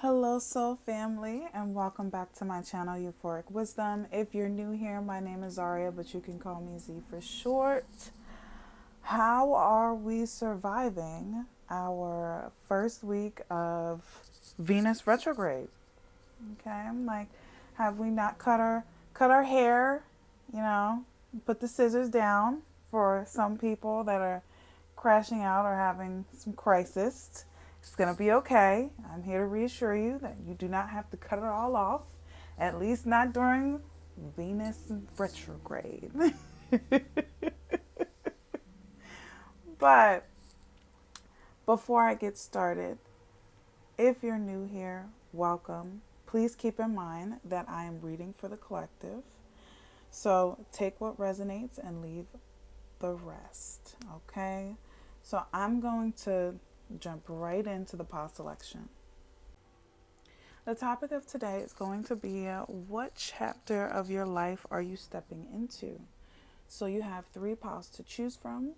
Hello, soul family, and welcome back to my channel, Euphoric Wisdom. If you're new here, my name is Zaria, but you can call me Z for short. How are we surviving our first week of Venus retrograde? Okay, I'm like, have we not cut our hair? You know, put the scissors down for some people that are crashing out or having some crisis. It's gonna be okay. I'm here to reassure you that you do not have to cut it all off, at least not during Venus retrograde. But before I get started, if you're new here, welcome. Please keep in mind that I am reading for the collective. So take what resonates and leave the rest. Okay? So I'm going to jump right into the pause selection. The topic of today is going to be what chapter of your life are you stepping into? So you have three piles to choose from,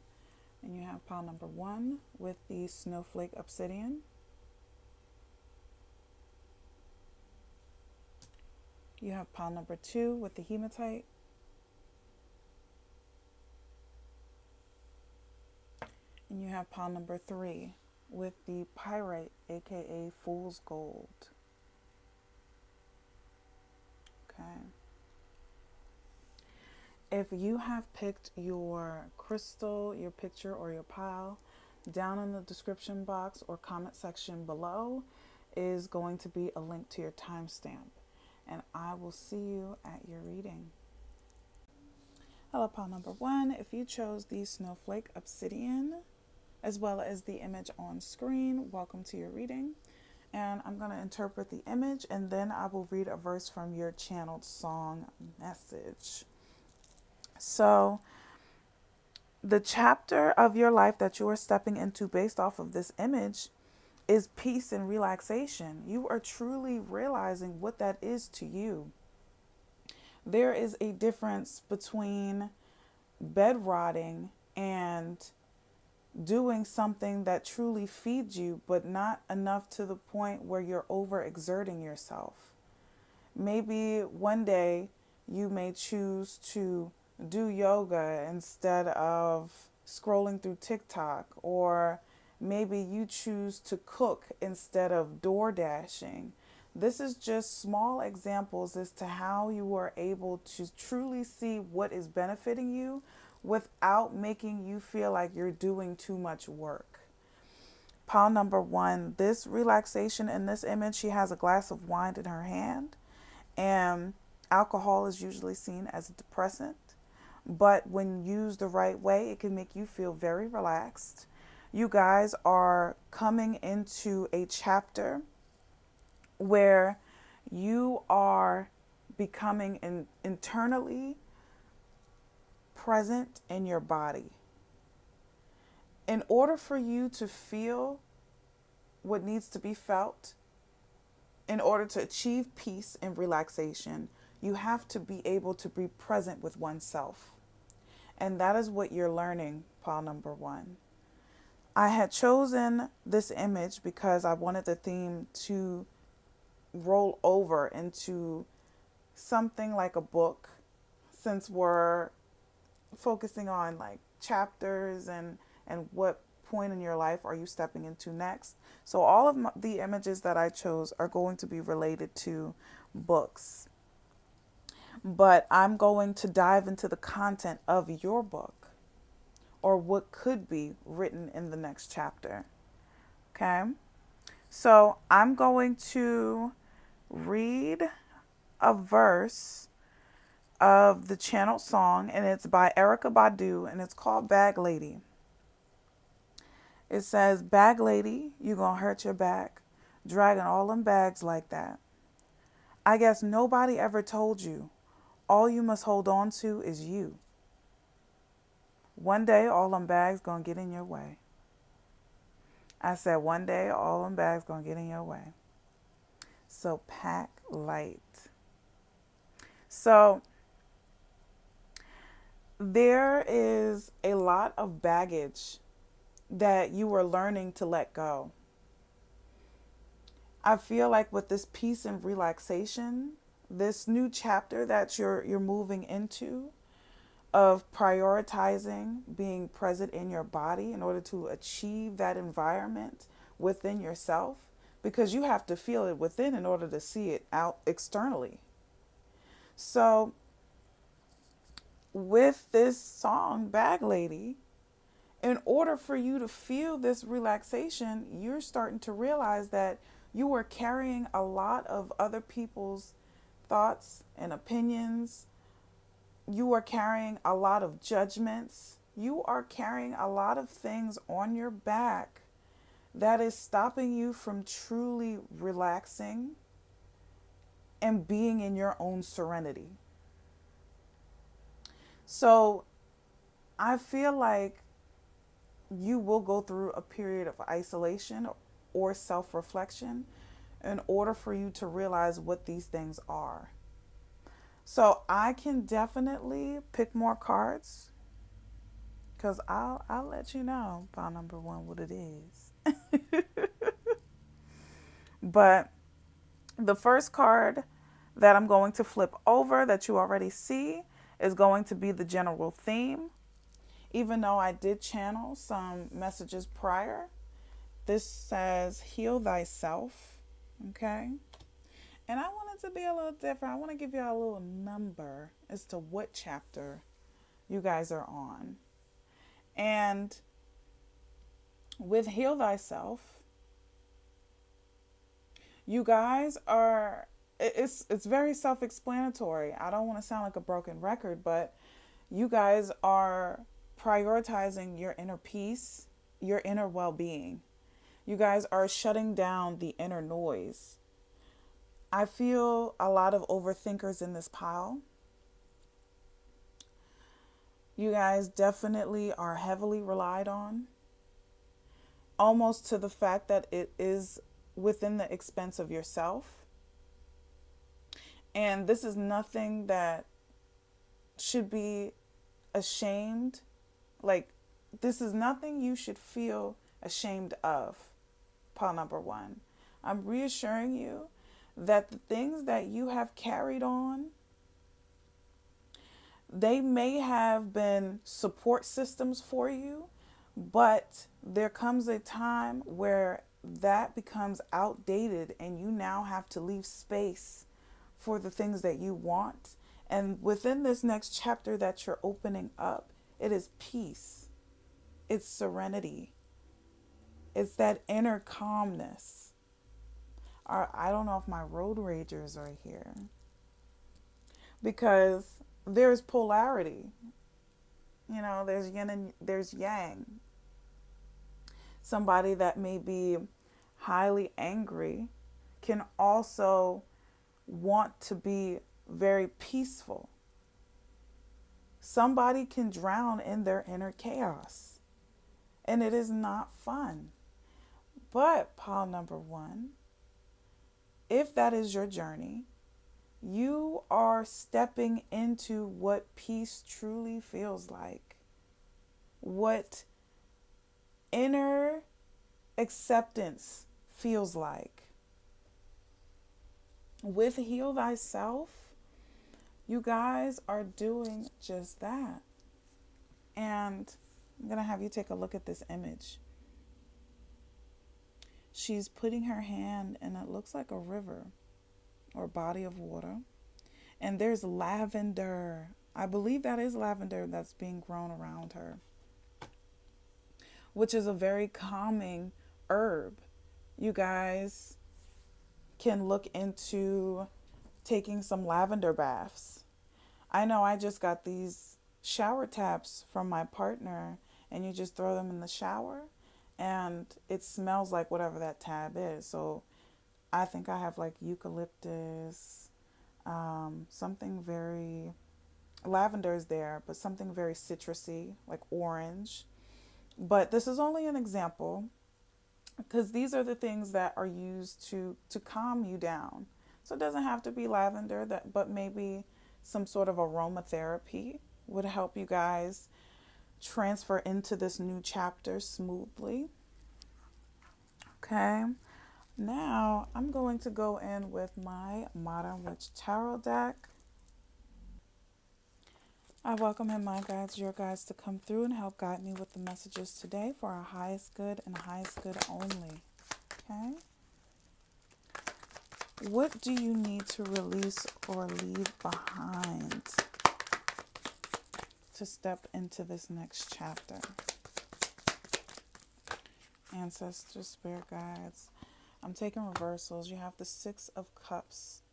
and you have pile number 1 with the snowflake obsidian. You have pile number 2 with the hematite. And you have pile number 3 with the pyrite, aka fool's gold. Okay. If you have picked your crystal, your picture, or your pile, down in the description box or comment section below is going to be a link to your timestamp. And I will see you at your reading. Hello, pile number 1. If you chose the snowflake obsidian, as well as the image on screen, welcome to your reading. And I'm going to interpret the image, and then I will read a verse from your channeled song message. So, the chapter of your life that you are stepping into based off of this image is peace and relaxation. You are truly realizing what that is to you. There is a difference between bed rotting and doing something that truly feeds you, but not enough to the point where you're overexerting yourself. Maybe one day you may choose to do yoga instead of scrolling through TikTok, or maybe you choose to cook instead of door dashing. This is just small examples as to how you are able to truly see what is benefiting you without making you feel like you're doing too much work. Pile number 1, this relaxation in this image, she has a glass of wine in her hand, and alcohol is usually seen as a depressant, but when used the right way, it can make you feel very relaxed. You guys are coming into a chapter where you are becoming internally present in your body. In order for you to feel what needs to be felt, in order to achieve peace and relaxation, you have to be able to be present with oneself. And that is what you're learning, pile number 1. I had chosen this image because I wanted the theme to roll over into something like a book, since we're focusing on like chapters and what point in your life are you stepping into next. So all of the images that I chose are going to be related to books, but I'm going to dive into the content of your book or what could be written in the next chapter. Okay, so I'm going to read a verse of the channeled song, and it's by Erykah Badu, and it's called Bag Lady. It says, "Bag lady, you gonna hurt your back, dragging all them bags like that. I guess nobody ever told you, all you must hold on to is you. One day all them bags gonna get in your way." I said, one day all them bags gonna get in your way. So pack light. So there is a lot of baggage that you are learning to let go. I feel like with this peace and relaxation, this new chapter that you're moving into of prioritizing being present in your body in order to achieve that environment within yourself, because you have to feel it within in order to see it out externally. So with this song Bag Lady, in order for you to feel this relaxation, you're starting to realize that you are carrying a lot of other people's thoughts and opinions. You are carrying a lot of judgments. You are carrying a lot of things on your back that is stopping you from truly relaxing and being in your own serenity. So I feel like you will go through a period of isolation or self reflection in order for you to realize what these things are. So I can definitely pick more cards because I'll let you know pile number one what it is. But the first card that I'm going to flip over that you already see is going to be the general theme. Even though I did channel some messages prior, this says heal thyself. Okay. And I want it to be a little different. I want to give you a little number as to what chapter you guys are on. And with heal thyself, you guys are, it's very self-explanatory. I don't want to sound like a broken record, but you guys are prioritizing your inner peace, your inner well-being. You guys are shutting down the inner noise. I feel a lot of overthinkers in this pile. You guys definitely are heavily relied on, almost to the fact that it is within the expense of yourself. And this is nothing that should be ashamed. Like, this is nothing you should feel ashamed of. Pile number one. I'm reassuring you that the things that you have carried on, they may have been support systems for you, but there comes a time where that becomes outdated and you now have to leave space for the things that you want. And within this next chapter that you're opening up, it is peace. It's serenity. It's that inner calmness. I don't know if my road ragers are here, because there's polarity. You know, there's yin and there's yang. Somebody that may be highly angry can also want to be very peaceful. Somebody can drown in their inner chaos, and it is not fun. But pile number one, if that is your journey, you are stepping into what peace truly feels like, what inner acceptance feels like. With Heal Thyself, you guys are doing just that. And I'm going to have you take a look at this image. She's putting her hand in it looks like a river or body of water. And there's lavender. I believe that is lavender that's being grown around her, which is a very calming herb. You guys can look into taking some lavender baths. I know I just got these shower taps from my partner, and you just throw them in the shower and it smells like whatever that tab is. So I think I have like eucalyptus, something very, lavender is there, but something very citrusy, like orange. But this is only an example, because these are the things that are used to calm you down. So it doesn't have to be lavender, but maybe some sort of aromatherapy would help you guys transfer into this new chapter smoothly. Okay. Now I'm going to go in with my Modern Witch Tarot deck. I welcome in my guides, your guides, to come through and help guide me with the messages today for our highest good and highest good only. Okay? What do you need to release or leave behind to step into this next chapter? Ancestors, spirit guides. I'm taking reversals. You have the Six of Cups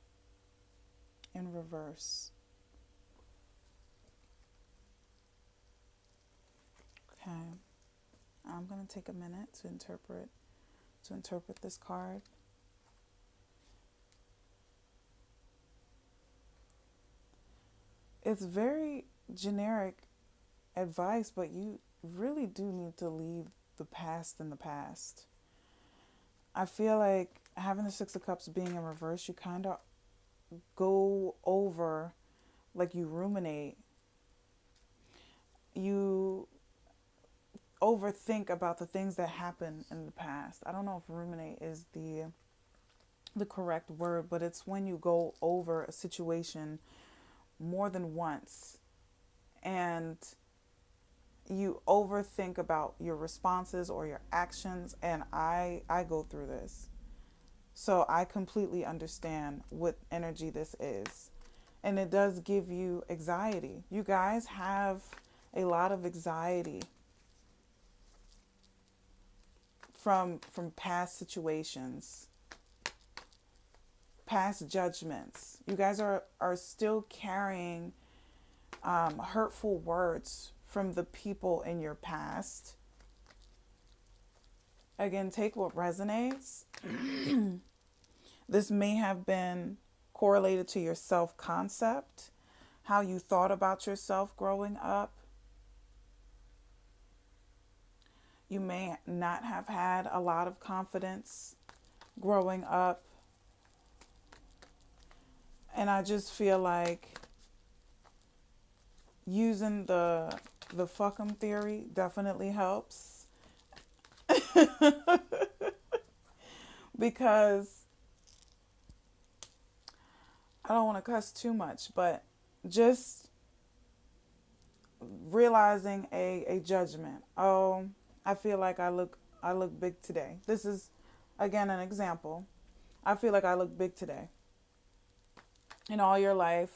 in reverse. Okay. I'm going to take a minute to interpret this card. It's very generic advice, but you really do need to leave the past in the past. I feel like having the Six of Cups being in reverse, you kind of go over, like you ruminate. You overthink about the things that happened in the past. I don't know if ruminate is the correct word, but it's when you go over a situation more than once and you overthink about your responses or your actions. And I go through this, so I completely understand what energy this is, and it does give you anxiety. You guys have a lot of anxiety from past situations, past judgments. You guys are still carrying hurtful words from the people in your past. Again, take what resonates. This may have been correlated to your self-concept, how you thought about yourself growing up. You may not have had a lot of confidence growing up. And I just feel like using the 𝓣𝓲𝓶𝓮 theory definitely helps. Because I don't want to cuss too much, but just realizing a judgment. Oh, I feel like I look big today. This is, again, an example. I feel like I look big today. In all your life,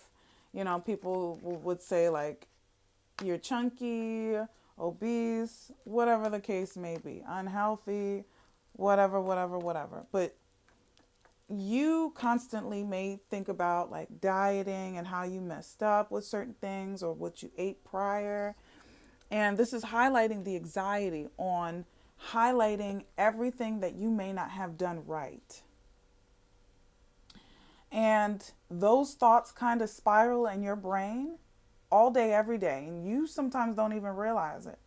people would say, like, you're chunky, obese, whatever the case may be, unhealthy, whatever. But you constantly may think about, like, dieting and how you messed up with certain things or what you ate prior. And this is highlighting the anxiety on highlighting everything that you may not have done right. And those thoughts kind of spiral in your brain all day, every day. And you sometimes don't even realize it.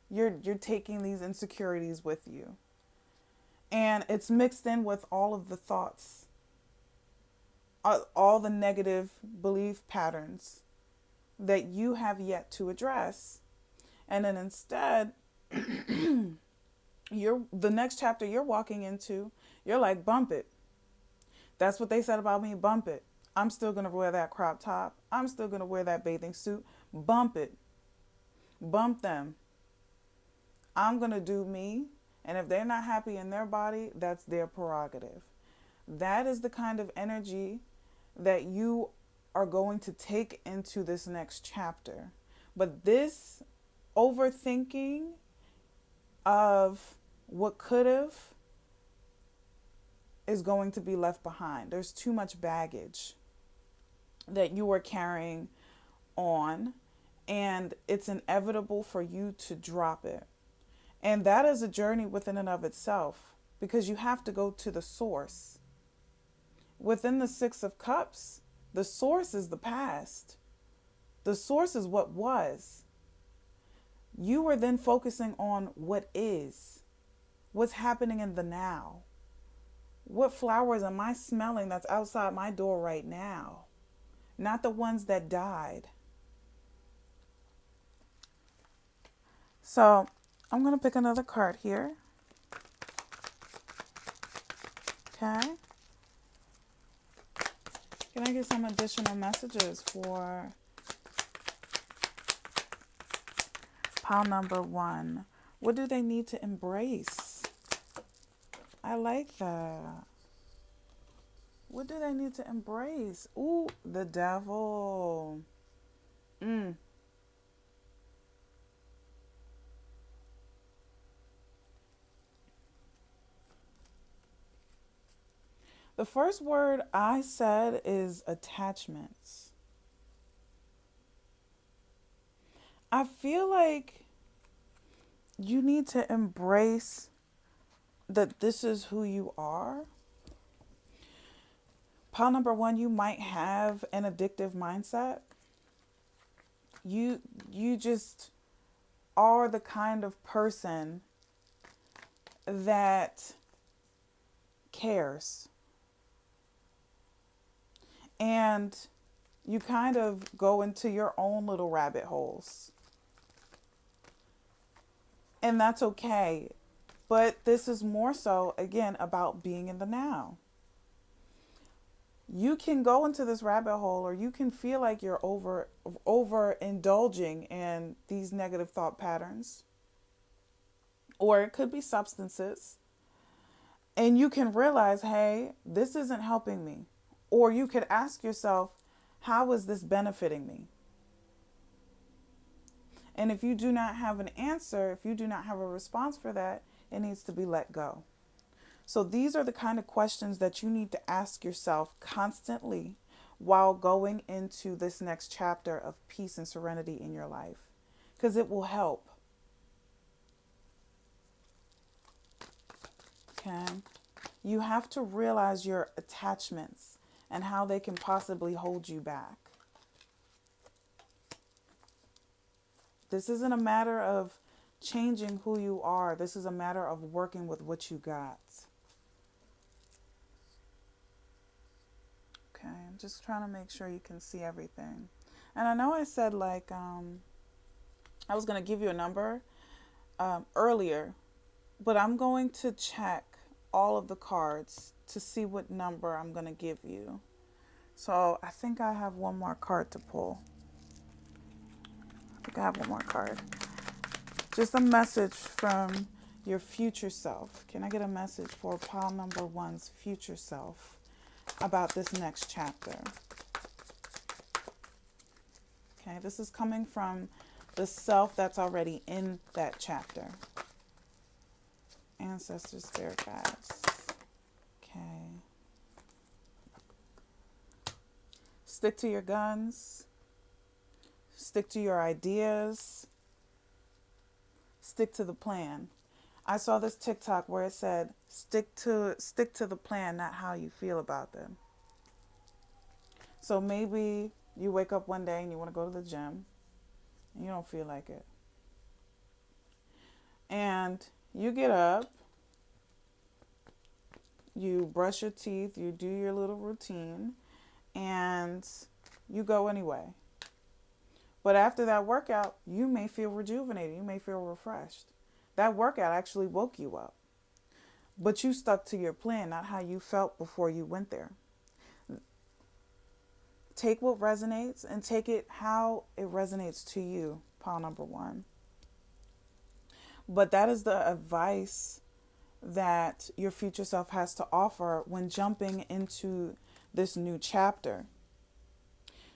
You're taking these insecurities with you. And it's mixed in with all of the thoughts, all the negative belief patterns that you have yet to address. And then instead, the next chapter you're walking into, you're like, bump it. That's what they said about me, bump it. I'm still going to wear that crop top. I'm still going to wear that bathing suit. Bump it. Bump them. I'm going to do me. And if they're not happy in their body, that's their prerogative. That is the kind of energy that you are going to take into this next chapter. But this overthinking of what could have is going to be left behind. There's too much baggage that you are carrying on, and it's inevitable for you to drop it. And that is a journey within and of itself, because you have to go to the source. Within the Six of Cups, the source is the past. The source is what was. You are then focusing on what is, what's happening in the now. What flowers am I smelling that's outside my door right now? Not the ones that died. So I'm going to pick another card here. Okay. Can I get some additional messages for pile number 1? What do they need to embrace? I like that. What do they need to embrace? Ooh, the devil. The first word I said is attachments. I feel like you need to embrace that this is who you are. Pile number 1, you might have an addictive mindset. You just are the kind of person that cares. And you kind of go into your own little rabbit holes. And that's okay. But this is more so, again, about being in the now. You can go into this rabbit hole, or you can feel like you're over indulging in these negative thought patterns. Or it could be substances. And you can realize, hey, this isn't helping me. Or you could ask yourself, how is this benefiting me? And if you do not have an answer, if you do not have a response for that, it needs to be let go. So these are the kind of questions that you need to ask yourself constantly while going into this next chapter of peace and serenity in your life, because it will help. Okay. You have to realize your attachments and how they can possibly hold you back. This isn't a matter of changing who you are. This is a matter of working with what you got. Okay, I'm just trying to make sure you can see everything. And I know I said I was going to give you a number earlier, but I'm going to check all of the cards to see what number I'm going to give you. So I think I have one more card to pull. I have one more card. Just a message from your future self. Can I get a message for pile number 1's future self about this next chapter? Okay, this is coming from the self that's already in that chapter. Ancestors, spirit guides. Okay. Stick to your guns. Stick to your ideas. Stick to the plan. I saw this TikTok where it said, stick to the plan, not how you feel about them. So maybe you wake up one day and you want to go to the gym and you don't feel like it. And you get up, you brush your teeth, you do your little routine, and you go anyway. But after that workout, you may feel rejuvenated. You may feel refreshed. That workout actually woke you up. But you stuck to your plan, not how you felt before you went there. Take what resonates and take it how it resonates to you, pile number 1. But that is the advice that your future self has to offer when jumping into this new chapter.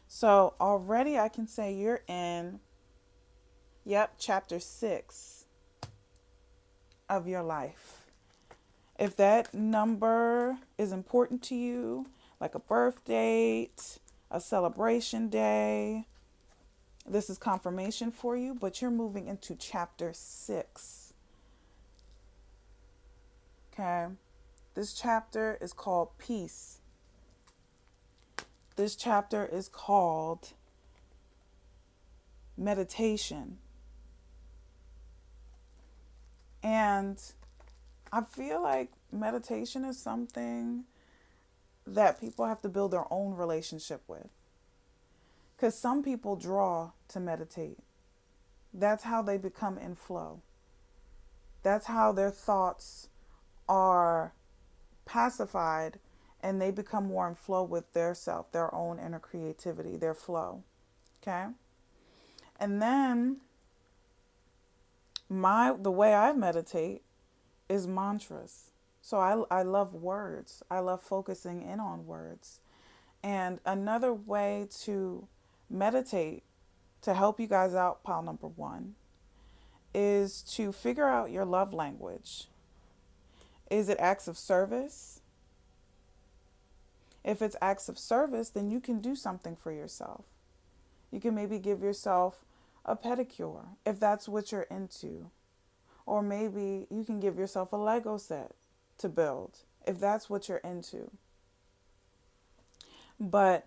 So already I can say you're in, chapter 6 of your life. If that number is important to you, like a birth date, a celebration day, this is confirmation for you, but you're moving into chapter 6. Okay. This chapter is called peace. This chapter is called meditation. And I feel like meditation is something that people have to build their own relationship with. Because some people draw to meditate. That's how they become in flow. That's how their thoughts are pacified, and they become more in flow with their self, their own inner creativity, their flow. Okay? And then the way I meditate is mantras. So I love words. I love focusing in on words. And another way to meditate to help you guys out, pile number one, is to figure out your love language. Is it acts of service? If it's acts of service, then you can do something for yourself. You can maybe give yourself a pedicure if that's what you're into. Or maybe you can give yourself a Lego set to build if that's what you're into. But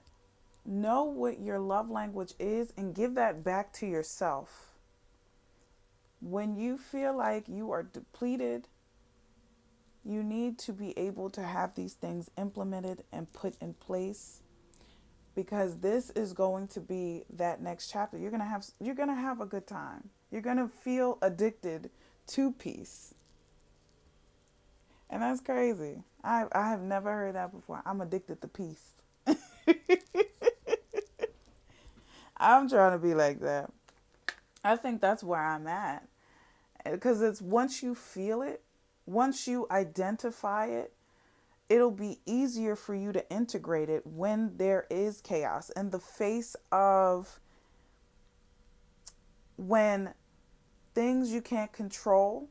know what your love language is and give that back to yourself. When you feel like you are depleted, you need to be able to have these things implemented and put in place, because this is going to be that next chapter. You're going to have a good time. You're going to feel addicted to peace. And that's crazy. I have never heard that before. I'm addicted to peace. I'm trying to be like that. I think that's where I'm at. Because it's once you feel it, once you identify it, it'll be easier for you to integrate it when there is chaos. In the face of when things you can't control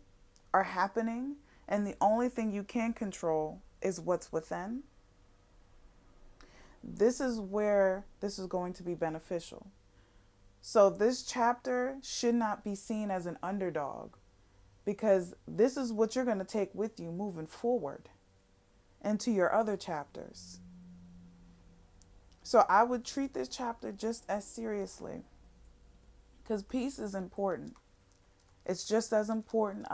are happening, and the only thing you can control is what's within. This is where this is going to be beneficial. So this chapter should not be seen as an underdog, because this is what you're going to take with you moving forward into your other chapters. So I would treat this chapter just as seriously, because peace is important. It's just as important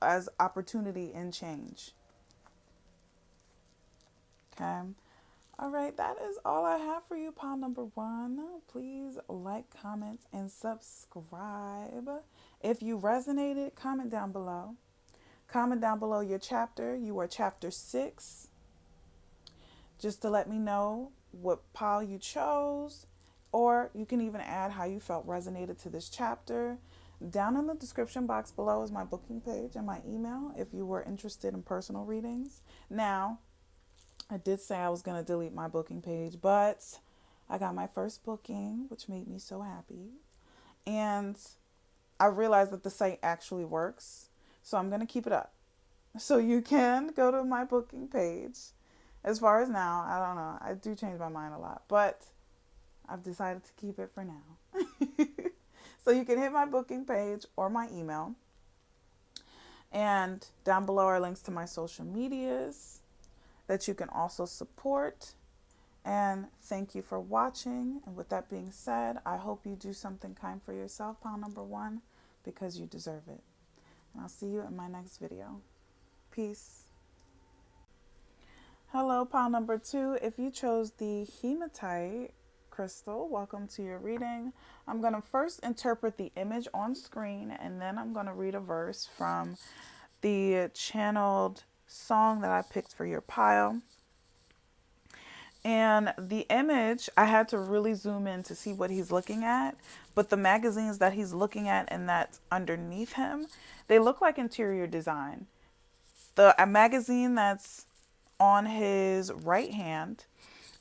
as opportunity and change. Okay. All right. That is all I have for you, pile number one. Please like, comment, and subscribe. If you resonated, comment down below. Comment down below your chapter. You are chapter 6. Just to let me know what pile you chose. Or you can even add how you felt resonated to this chapter. Down in the description box below is my booking page and my email if you were interested in personal readings. Now, I did say I was going to delete my booking page, but I got my first booking, which made me so happy. And I realized that the site actually works, so I'm going to keep it up. So you can go to my booking page. As far as now, I don't know. I do change my mind a lot, but I've decided to keep it for now. So you can hit my booking page or my email. And down below are links to my social medias that you can also support. And thank you for watching. And with that being said, I hope you do something kind for yourself, pile number one, because you deserve it. And I'll see you in my next video. Peace. Hello, pile number two. If you chose the hematite crystal, welcome to your reading. I'm going to first interpret the image on screen, and then I'm going to read a verse from the channeled song that I picked for your pile. And the image, I had to really zoom in to see what he's looking at, but the magazines that he's looking at and that's underneath him, they look like interior design. The magazine that's on his right hand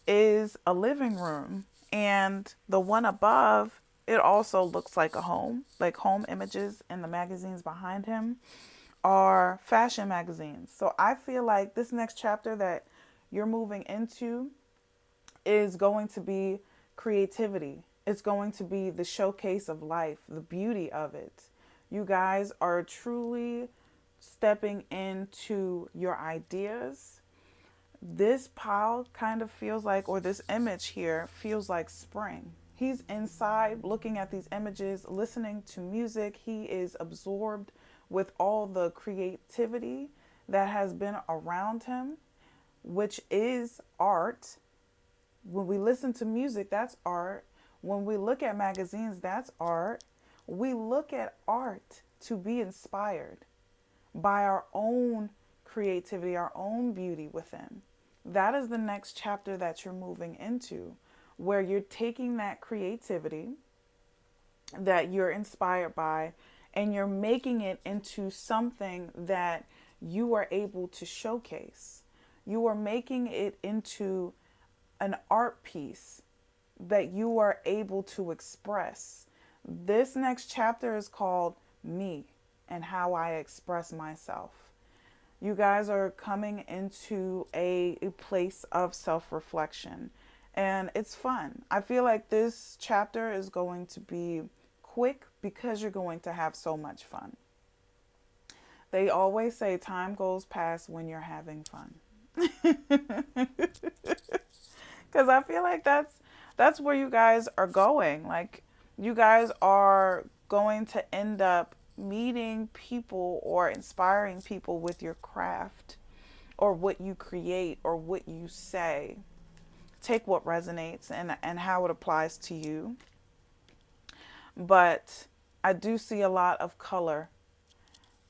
is a living room, and the one above, it also looks like a home, like home images, and the magazines behind him are fashion magazines. So I feel like this next chapter that you're moving into is going to be creativity. It's going to be the showcase of life, the beauty of it. You guys are truly stepping into your ideas. This pile kind of feels like, or this image here feels like spring. He's inside looking at these images, listening to music. He is absorbed with all the creativity that has been around him, which is art. When we listen to music, that's art. When we look at magazines, that's art. We look at art to be inspired by our own creativity, our own beauty within. That is the next chapter that you're moving into, where you're taking that creativity that you're inspired by and you're making it into something that you are able to showcase. You are making it into an art piece that you are able to express. This next chapter is called Me and How I Express Myself. You guys are coming into a place of self-reflection, and it's fun. I feel like this chapter is going to be quick because you're going to have so much fun. They always say time goes past when you're having fun. Because I feel like that's where you guys are going. Like, you guys are going to end up meeting people or inspiring people with your craft or what you create or what you say. Take what resonates and how it applies to you. But I do see a lot of color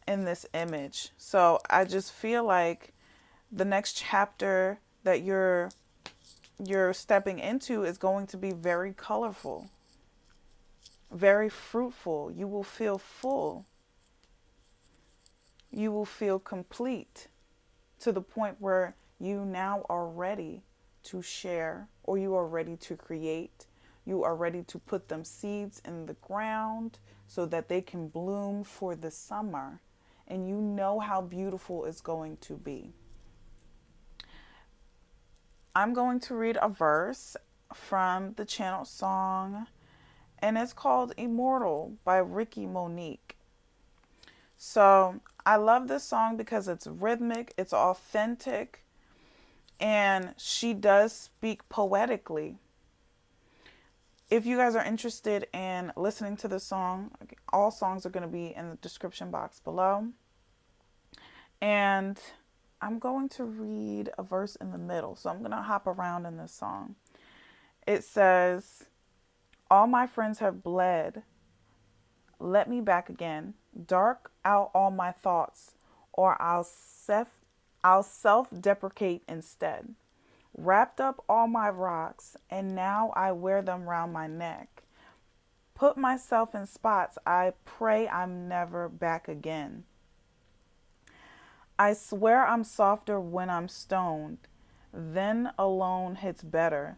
in this image. So I just feel like the next chapter that you're stepping into is going to be very colorful, very fruitful. You will feel full. You will feel complete to the point where you now are ready to share, or you are ready to create. You are ready to put them seeds in the ground so that they can bloom for the summer. And you know how beautiful it's going to be. I'm going to read a verse from the channel song, and it's called Immortal by Ricky Monique. So I love this song because it's rhythmic, it's authentic, and she does speak poetically. If you guys are interested in listening to the song, all songs are going to be in the description box below. And I'm going to read a verse in the middle. So I'm going to hop around in this song. It says, all my friends have bled. Let me back again. Dark out all my thoughts, or I'll self-deprecate instead. Wrapped up all my rocks, and now I wear them round my neck. Put myself in spots, I pray I'm never back again. I swear I'm softer when I'm stoned, then alone hits better.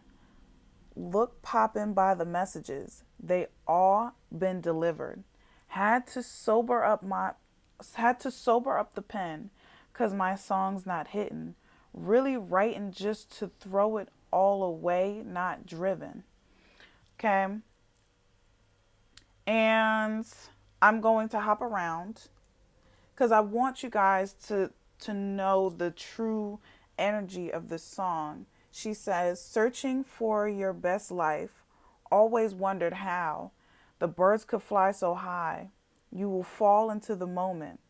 Look poppin' by the messages, they all been delivered. Had to sober up the pen, 'cause my song's not hitting. Really writing just to throw it all away, not driven. Okay. And I'm going to hop around because I want you guys to know the true energy of this song. She says, searching for your best life, always wondered how the birds could fly so high. You will fall into the moment.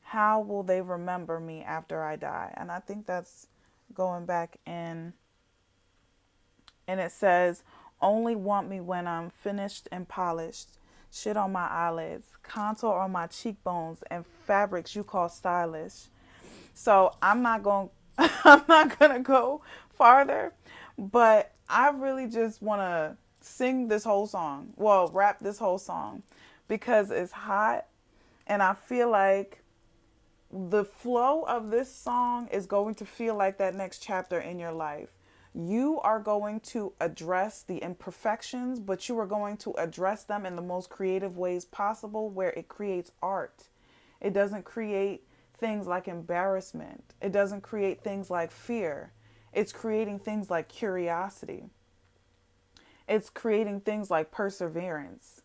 How will they remember me after I die? And I think that's going back in. And it says, only want me when I'm finished and polished. Shit on my eyelids, contour on my cheekbones, and fabrics you call stylish. So I'm not going to go farther, but I really just want to sing this whole song. Well, rap this whole song because it's hot, and I feel like the flow of this song is going to feel like that next chapter in your life. You are going to address the imperfections, but you are going to address them in the most creative ways possible, where it creates art. It doesn't create things like embarrassment. It doesn't create things like fear. It's creating things like curiosity. It's creating things like perseverance.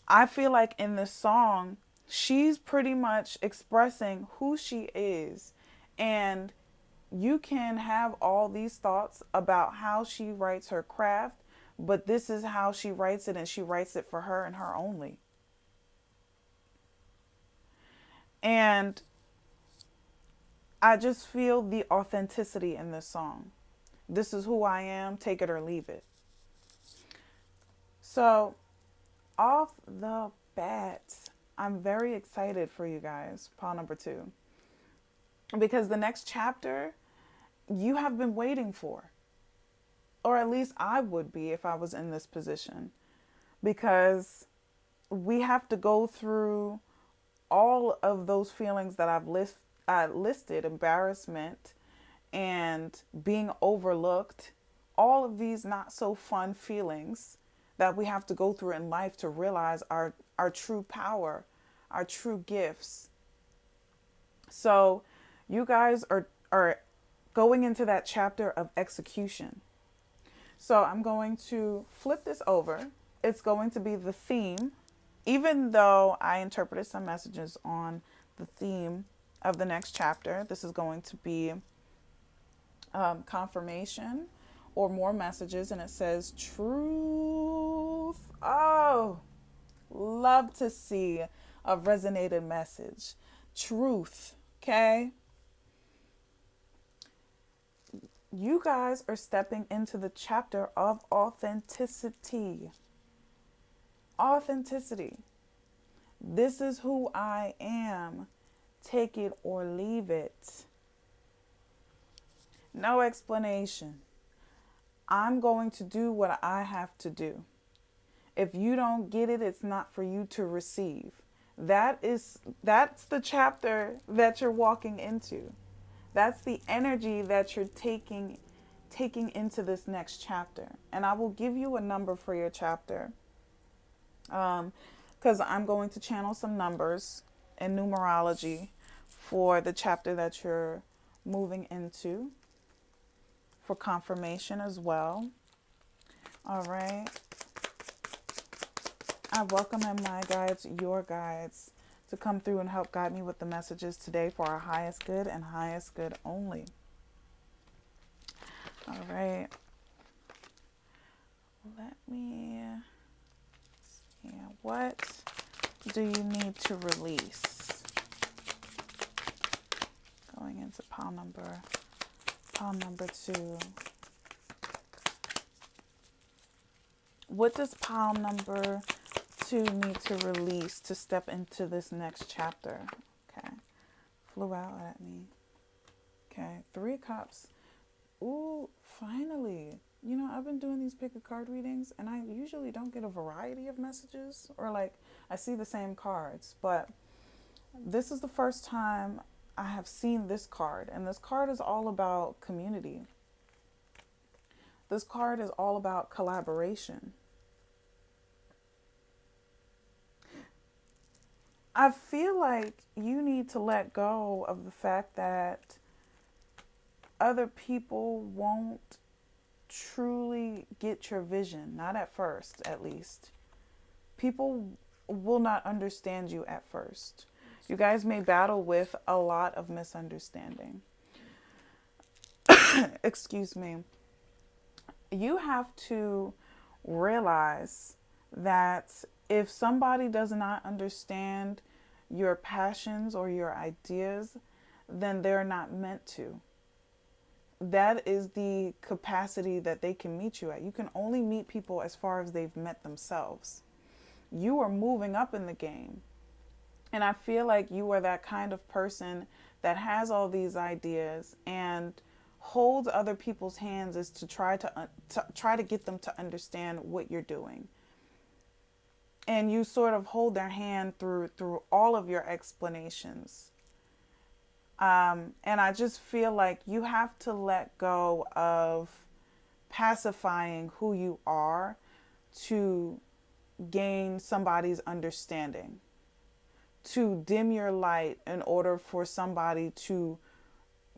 I feel like in this song, she's pretty much expressing who she is. And you can have all these thoughts about how she writes her craft, but this is how she writes it, and she writes it for her and her only. And I just feel the authenticity in this song. This is who I am, take it or leave it. So, off the bat, I'm very excited for you guys. Pile number 2. Because the next chapter you have been waiting for, or at least I would be if I was in this position, because we have to go through all of those feelings that I listed: embarrassment and being overlooked, all of these not so fun feelings that we have to go through in life to realize our true power, our true gifts. So you guys are going into that chapter of execution. So I'm going to flip this over. It's going to be the theme, even though I interpreted some messages on the theme of the next chapter. This is going to be confirmation or more messages, and it says truth. Oh, love to see a resonated message. Truth, okay? You guys are stepping into the chapter of authenticity. Authenticity. This is who I am. Take it or leave it. No explanation. I'm going to do what I have to do. If you don't get it, it's not for you to receive. That's the chapter that you're walking into. That's the energy that you're taking into this next chapter. And I will give you a number for your chapter, because I'm going to channel some numbers and numerology for the chapter that you're moving into, for confirmation as well. All right. I welcome in my guides, your guides, to come through and help guide me with the messages today for our highest good and highest good only. All right. Let me see. What do you need to release? Going into pile number 2. What does pile number 2 need to release to step into this next chapter? Okay. Flew out at me. Okay. 3 cups. Ooh, finally. You know, I've been doing these pick a card readings, and I usually don't get a variety of messages, or like I see the same cards, but this is the first time I have seen this card, and this card is all about community. This card is all about collaboration. I feel like you need to let go of the fact that other people won't truly get your vision, not at first, at least. People will not understand you at first. You guys may battle with a lot of misunderstanding. Excuse me. You have to realize that if somebody does not understand your passions or your ideas, then they're not meant to. That is the capacity that they can meet you at. You can only meet people as far as they've met themselves. You are moving up in the game. And I feel like you are that kind of person that has all these ideas and holds other people's hands is to try to get them to understand what you're doing. And you sort of hold their hand through all of your explanations. And I just feel like you have to let go of pacifying who you are to gain somebody's understanding, to dim your light in order for somebody to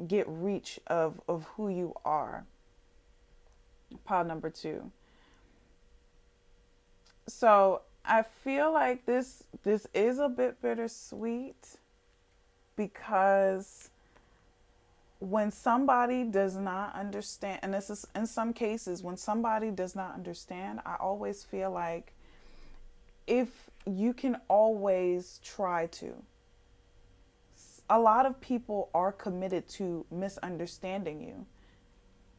get reach of who you are. Pile number 2. So I feel like this is a bit bittersweet, because when somebody does not understand, and this is in some cases, when somebody does not understand, I always feel like if you can always try to. A lot of people are committed to misunderstanding you.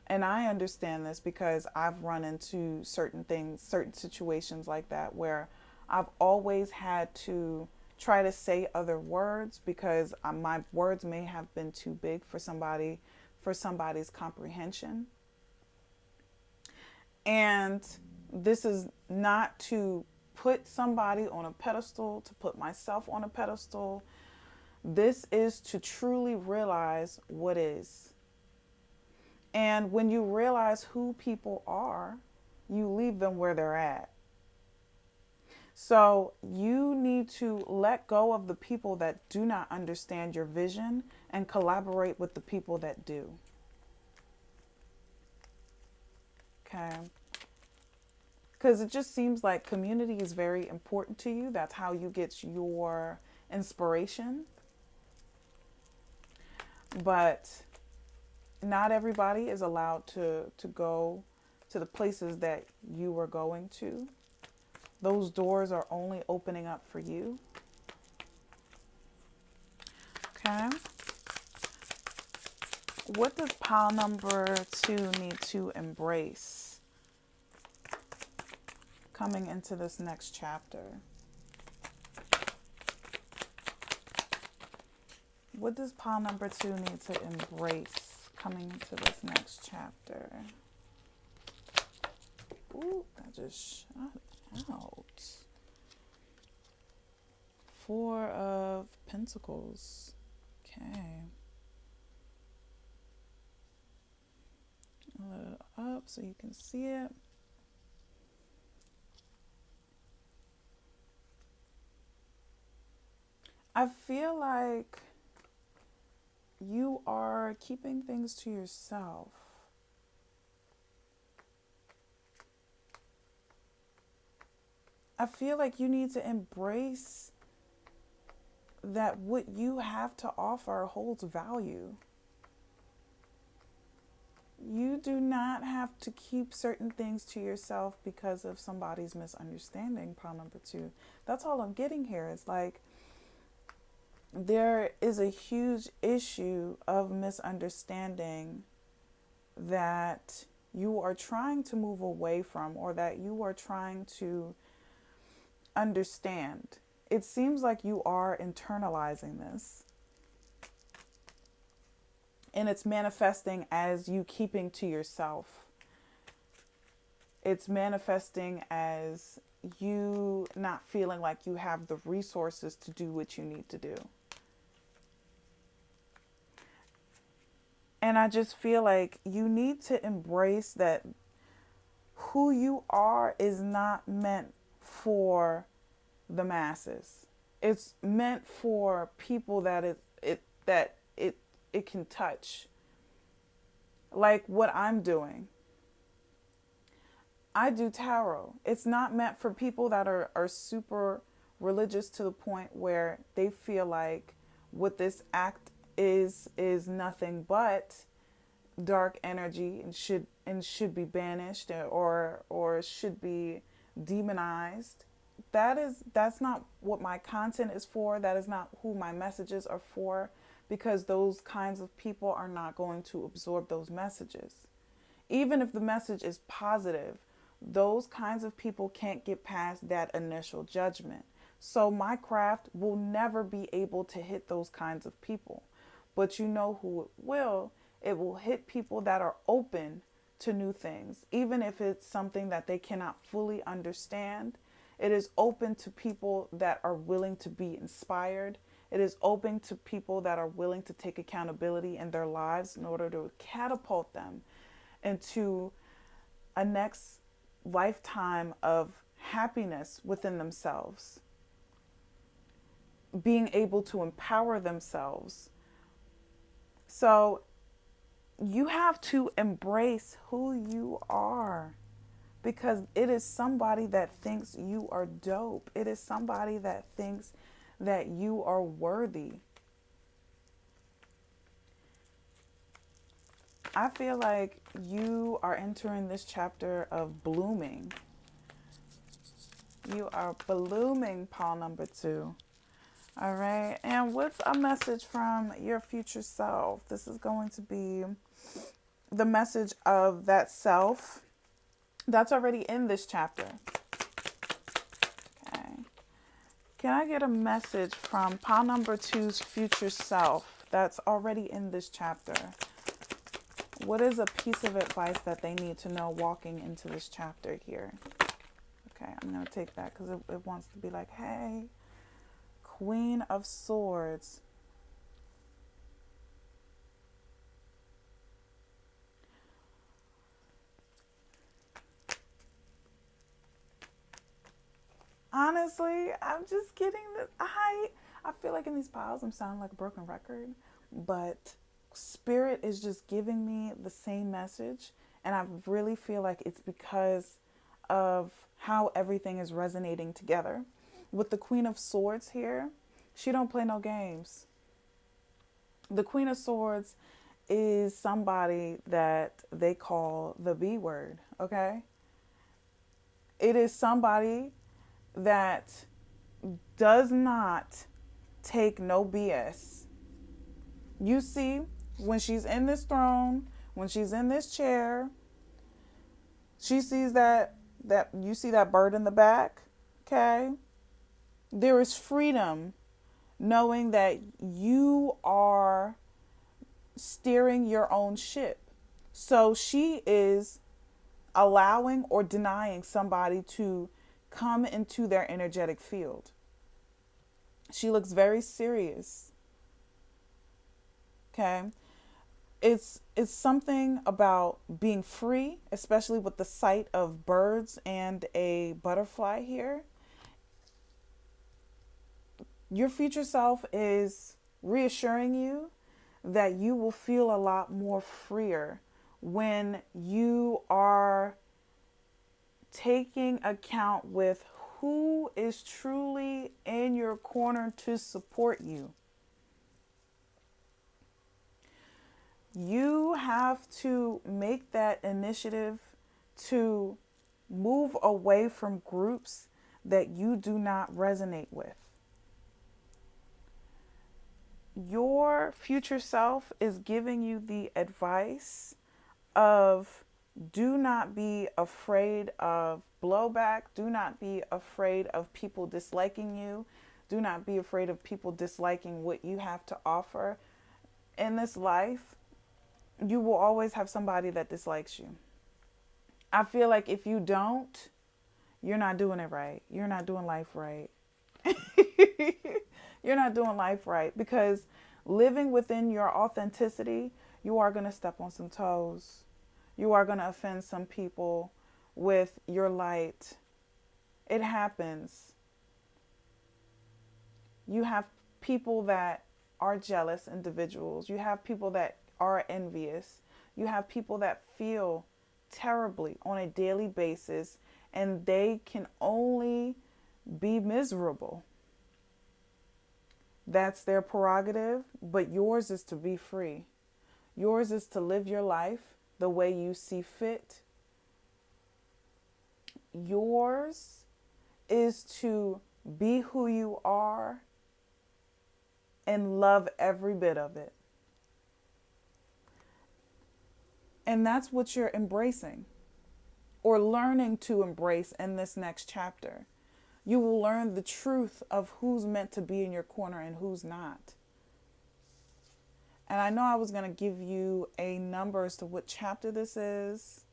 And I understand this because I've run into certain things, certain situations like that, where I've always had to try to say other words because my words may have been too big for somebody's comprehension. And this is not to put somebody on a pedestal, to put myself on a pedestal. This is to truly realize what is. And when you realize who people are, you leave them where they're at. So you need to let go of the people that do not understand your vision and collaborate with the people that do. Okay. Because it just seems like community is very important to you. That's how you get your inspiration. But not everybody is allowed to go to the places that you are going to. Those doors are only opening up for you. Okay. What does pile number 2 need to embrace coming into this next chapter? What does pile number 2 need to embrace coming into this next chapter? Ooh, that just shot out. 4 of Pentacles. Okay. I'll let it up so you can see it. I feel like you are keeping things to yourself. I feel like you need to embrace that what you have to offer holds value. You do not have to keep certain things to yourself because of somebody's misunderstanding, pile number 2. That's all I'm getting here. It's like there is a huge issue of misunderstanding that you are trying to move away from, or that you are trying to understand. It seems like you are internalizing this. And it's manifesting as you keeping to yourself. It's manifesting as you not feeling like you have the resources to do what you need to do. And I just feel like you need to embrace that who you are is not meant for the masses. It's meant for people that it can touch. Like what I'm doing. I do tarot. It's not meant for people that are super religious to the point where they feel like what this act is nothing but dark energy and should be banished or should be demonized. That's not what my content is for. That is not who my messages are for, because those kinds of people are not going to absorb those messages. Even if the message is positive, those kinds of people can't get past that initial judgment. So my craft will never be able to hit those kinds of people. But you know who it will? It will hit people that are open to new things. Even if it's something that they cannot fully understand, it is open to people that are willing to be inspired. It is open to people that are willing to take accountability in their lives in order to catapult them into a next lifetime of happiness within themselves. Being able to empower themselves. So you have to embrace who you are, because it is somebody that thinks you are dope. It is somebody that thinks that you are worthy. I feel like you are entering this chapter of blooming. You are blooming, pile number 2. All right. And what's a message from your future self? This is going to be the message of that self that's already in this chapter. Okay. Can I get a message from pile number 2's future self that's already in this chapter? What is a piece of advice that they need to know walking into this chapter here? Okay, I'm going to take that because it wants to be like, hey, Queen of Swords. Honestly, I'm just getting the I feel like in these piles I'm sounding like a broken record, but Spirit is just giving me the same message, and I really feel like it's because of how everything is resonating together. With the Queen of Swords here, she don't play no games. The Queen of Swords is somebody that they call the B word, okay? It is somebody that does not take no BS. You see, when she's in this throne, when she's in this chair, she sees that you see that bird in the back, okay? There is freedom knowing that you are steering your own ship. So she is allowing or denying somebody to come into their energetic field. She looks very serious. Okay? It's something about being free, especially with the sight of birds and a butterfly here. Your future self is reassuring you that you will feel a lot more freer when you are taking account with who is truly in your corner to support you. You have to make that initiative to move away from groups that you do not resonate with. Your future self is giving you the advice of do not be afraid of blowback. Do not be afraid of people disliking you. Do not be afraid of people disliking what you have to offer. In this life, you will always have somebody that dislikes you. I feel like if you don't, you're not doing it right. You're not doing life right. You're not doing life right, because living within your authenticity, you are going to step on some toes. You are going to offend some people with your light. It happens. You have people that are jealous individuals. You have people that are envious. You have people that feel terribly on a daily basis, and they can only be miserable. That's their prerogative, but yours is to be free. Yours is to live your life the way you see fit. Yours is to be who you are and love every bit of it. And that's what you're embracing, or learning to embrace in this next chapter. You will learn the truth of who's meant to be in your corner and who's not. And I know I was going to give you a number as to what chapter this is.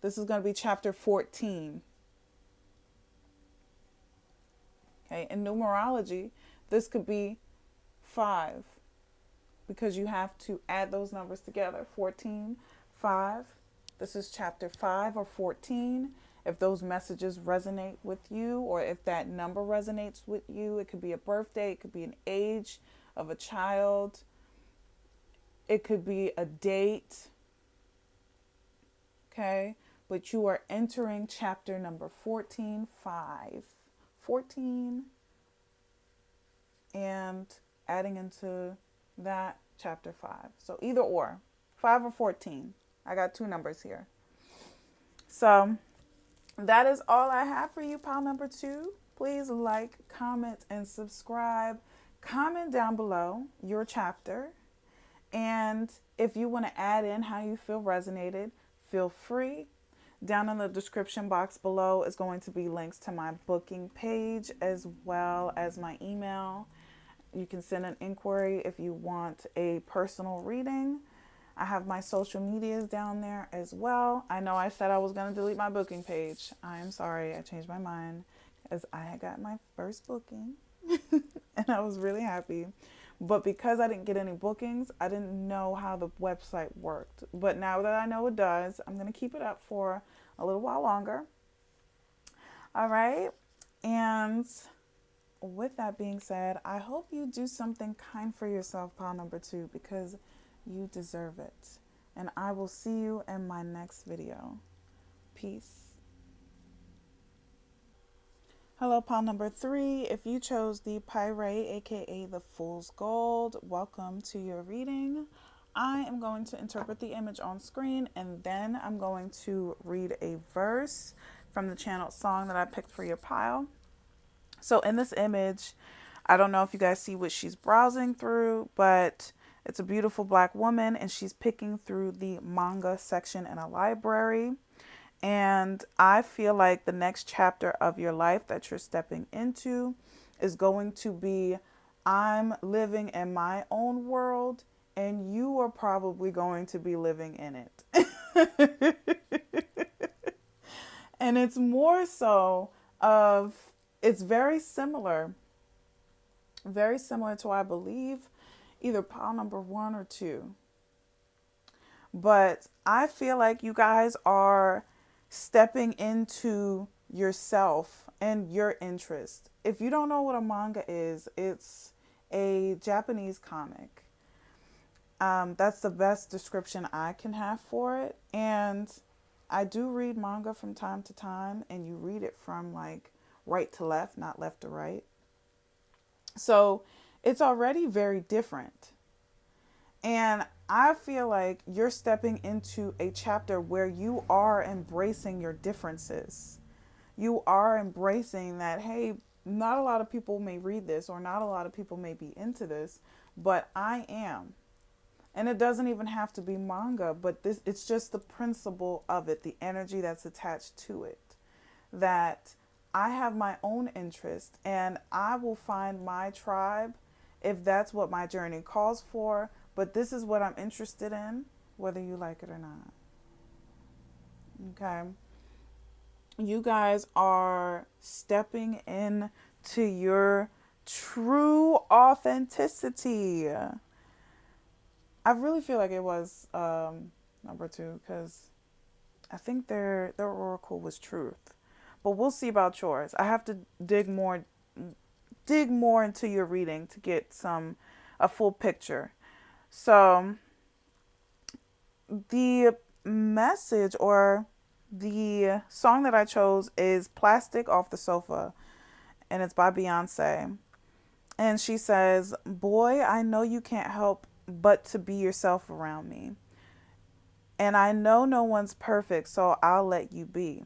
This is going to be chapter 14. Okay, in numerology, this could be 5, because you have to add those numbers together. 14, 5. This is chapter 5 or 14. If those messages resonate with you, or if that number resonates with you, it could be a birthday, it could be an age of a child, it could be a date. Okay? But you are entering chapter number 14, 5. 14, and adding into that chapter 5. So either or, 5 or 14. I got 2 numbers here. So that is all I have for you, pile number 2. Please like, comment, and subscribe. Comment down below your chapter. And if you want to add in how you feel resonated, feel free. Down in the description box below is going to be links to my booking page as well as my email. You can send an inquiry if you want a personal reading. I have my social medias down there as well. I know I said I was going to delete my booking page. I am sorry. I changed my mind as I had got my first booking and I was really happy. But because I didn't get any bookings, I didn't know how the website worked. But now that I know it does, I'm going to keep it up for a little while longer. All right. And with that being said, I hope you do something kind for yourself, pile number 2, because you deserve it. And I will see you in my next video. Peace. Hello, pile number 3. If you chose the Pyrite, aka the Fool's Gold, welcome to your reading. I am going to interpret the image on screen, and then I'm going to read a verse from the channeled song that I picked for your pile. So in this image, I don't know if you guys see what she's browsing through, but it's a beautiful black woman, and she's picking through the manga section in a library. And I feel like the next chapter of your life that you're stepping into is going to be, I'm living in my own world, and you are probably going to be living in it. And it's more so of, it's very similar to, I believe, either pile number 1 or 2. But I feel like you guys are stepping into yourself and your interest. If you don't know what a manga is, it's a Japanese comic. That's the best description I can have for it. And I do read manga from time to time, and you read it from like right to left, not left to right. So it's already very different. And I feel like you're stepping into a chapter where you are embracing your differences. You are embracing that, hey, not a lot of people may read this, or not a lot of people may be into this, but I am. And it doesn't even have to be manga, but it's just the principle of it, the energy that's attached to it. That I have my own interest, and I will find my tribe if that's what my journey calls for. But this is what I'm interested in, whether you like it or not. Okay. You guys are stepping into your true authenticity. I really feel like it was number 2, because I think their oracle was truth. But we'll see about yours. I have to dig more into your reading to get a full picture. So the message, or the song that I chose, is Plastic Off the Sofa, and it's by Beyonce. And she says, boy, I know you can't help but to be yourself around me. And I know no one's perfect, so I'll let you be.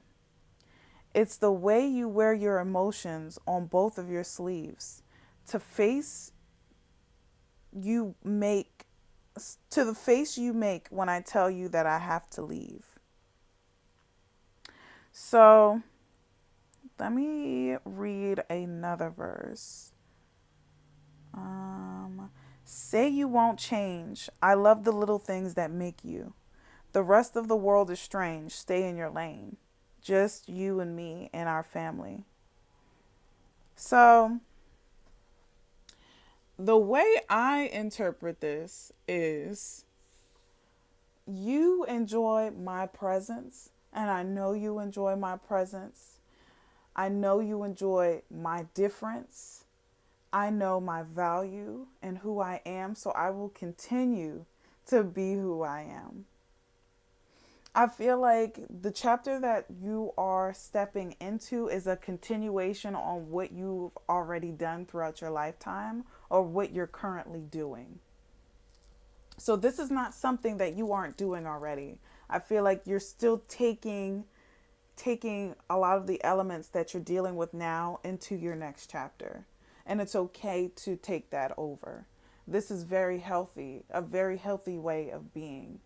It's the way you wear your emotions on both of your sleeves. To the face you make when I tell you that I have to leave. So let me read another verse. Say you won't change. I love the little things that make you. The rest of the world is strange. Stay in your lane. Just you and me and our family. So the way I interpret this is, you enjoy my presence, and I know you enjoy my presence. I know you enjoy my difference. I know my value and who I am, so I will continue to be who I am. I feel like the chapter that you are stepping into is a continuation on what you've already done throughout your lifetime, or what you're currently doing. So this is not something that you aren't doing already. I feel like you're still taking a lot of the elements that you're dealing with now into your next chapter. And it's okay to take that over. This is very healthy, a very healthy way of being.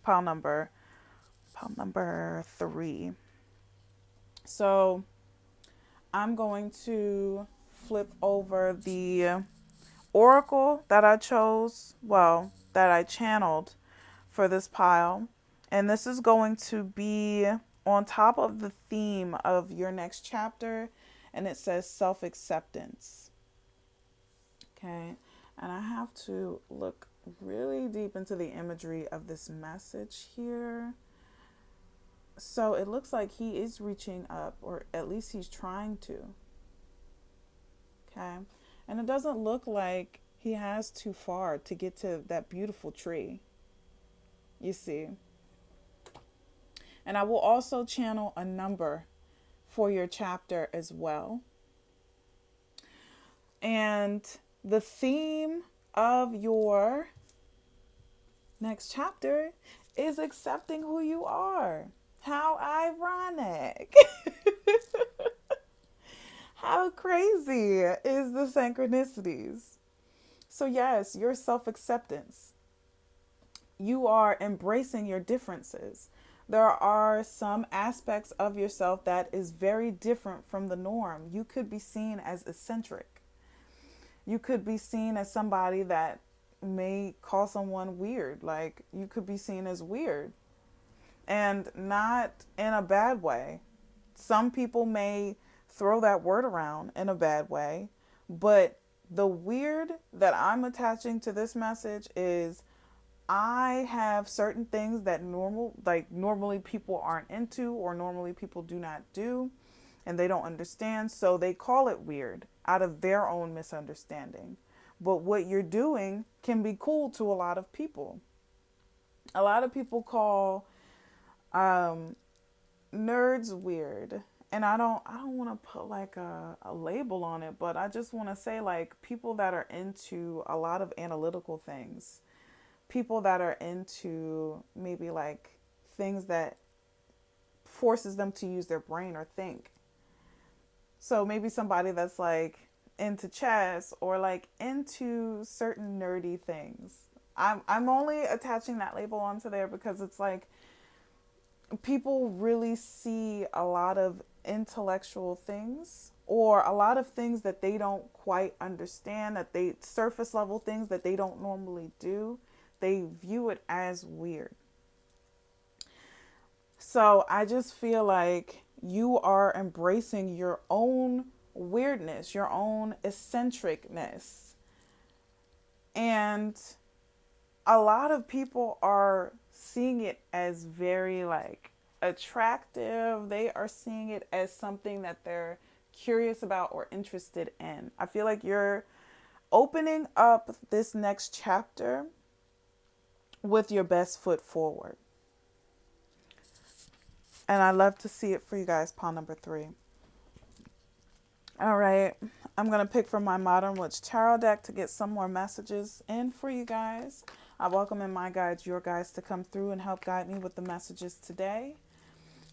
Pile number pile number 3. So I'm going to flip over the oracle that I chose, well, that I channeled for this pile. And this is going to be on top of the theme of your next chapter. And it says self-acceptance. Okay. And I have to look really deep into the imagery of this message here. So it looks like he is reaching up, or at least he's trying to. Okay. And it doesn't look like he has too far to get to that beautiful tree. You see. And I will also channel a number for your chapter as well. And the theme of your next chapter is accepting who you are. How ironic. How crazy is the synchronicities? So yes, your self-acceptance. You are embracing your differences. There are some aspects of yourself that is very different from the norm. You could be seen as eccentric. You could be seen as somebody that may call someone weird. Like, you could be seen as weird. And not in a bad way. Some people may throw that word around in a bad way. But the weird that I'm attaching to this message is I have certain things that normally people aren't into, or normally people do not do, and they don't understand. So they call it weird out of their own misunderstanding. But what you're doing can be cool to a lot of people. A lot of people call nerds weird. And I don't want to put like a label on it, but I just want to say, like, people that are into a lot of analytical things, people that are into maybe like things that forces them to use their brain or think. So maybe somebody that's like into chess or like into certain nerdy things. I'm only attaching that label onto there because it's like people really see a lot of intellectual things, or a lot of things that they don't quite understand, that they surface level things that they don't normally do. They view it as weird. So I just feel like you are embracing your own weirdness, your own eccentricness. And a lot of people are seeing it as very like attractive. They are seeing it as something that they're curious about or interested in. I feel like you're opening up this next chapter with your best foot forward. And I love to see it for you guys, pile number 3. All right. I'm going to pick from my Modern Witch Tarot deck to get some more messages in for you guys. I welcome in my guides, your guides, to come through and help guide me with the messages today.